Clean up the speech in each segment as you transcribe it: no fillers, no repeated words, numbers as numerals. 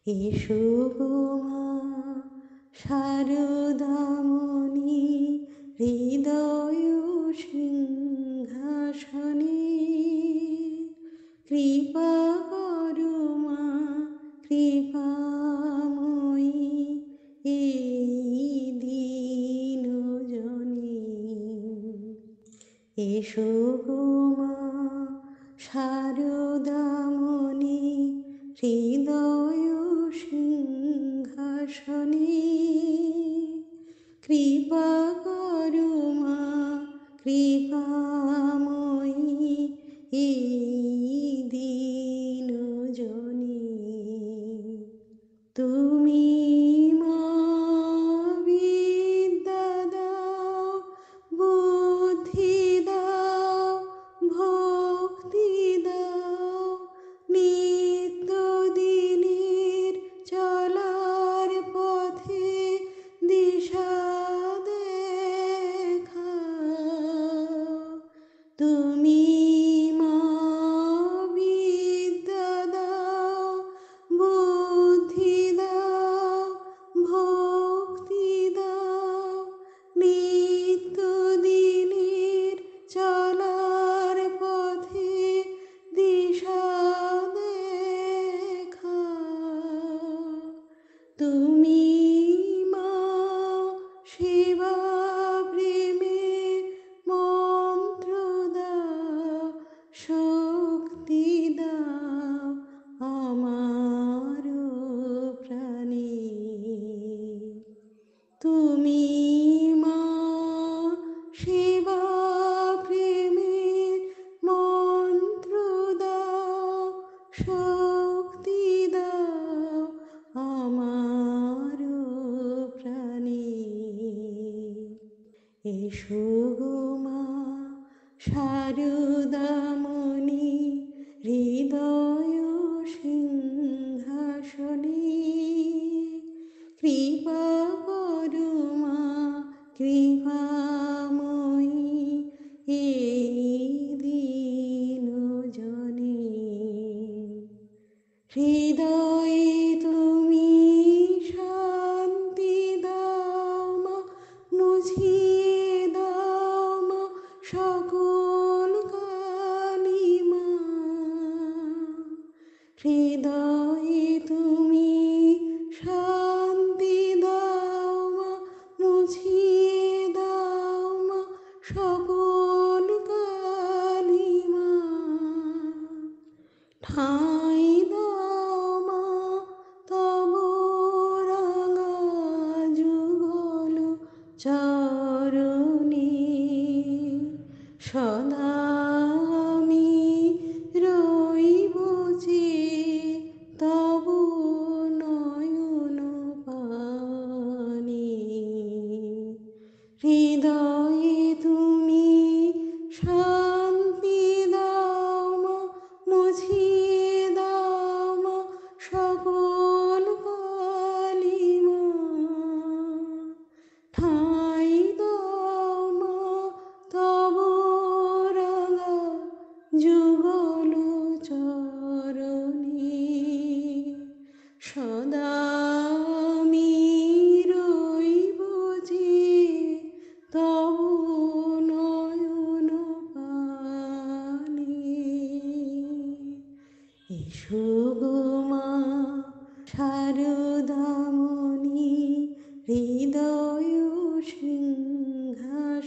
এসো গো মা শারদামণি, হৃদয় সিংহাসনে কৃপা করো মা, কৃপাময়ী এই দীন জনে। এসো গো মা শারদামণি, হৃদয় সিংহাসনে কৃপা করো মা, কৃপাময়ী এই দীন জনে। তুমি মা বিদ্যা দাও, বুদ্ধি দাও, ভক্তি দাও, নিত্য দিনের চলার পথে দিশা দেখাও। তুমি মা বিদ্যা দাও, বুদ্ধি দাও, ভক্তি দাও, নিত্য দিনের চলার পথে দিশা দেখাও। তুমি মা সেবা প্রেমের মন্ত্র দাও, শক্তি দাও আমার প্রাণে। তুমি মা সেবা প্রেমের মন্ত্র দাও, শক্তি দাও আমার প্রাণে। এসো গো মা শারদামণি, হৃদয় সিংহাসনে কৃপা করো মা, কৃপাময়ী এই দীন জনে। হৃদয়ে তুমি শান্তি দাও মা, মুছিয়ে দাও মা সকল কালিমা। হৃদয়ে তুমি শান্তি দাও মা, মুছিয়ে দাও মা সকল কালিমা। ঠাঁই দাও মা তব রাঙা যুগল চরণে, সদা আমি রইব যে তব নয়ন পানে। হৃদয়ে তুমি শান্তি দাও মা, মুছিয়ে দাও মা সকল কালিমা। ঠাঁই দাও মা তব রাঙা যুগল চরণে, সদা আমি রইব যে তব নয়ন পানে। এসো গো মা শারদামণি, হৃদয় সিংহাসনে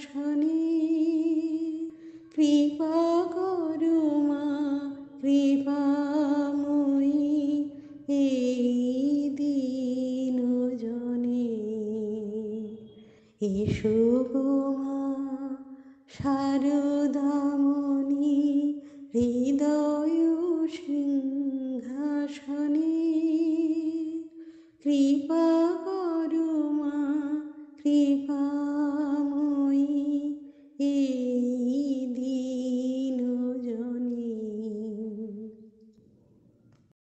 কৃপা করো মা, কৃপাময়ী এই দীন জনে। এসো গো মা শারদামণি, হৃদয় সিংহাসনে কৃপা করো মা, কৃপা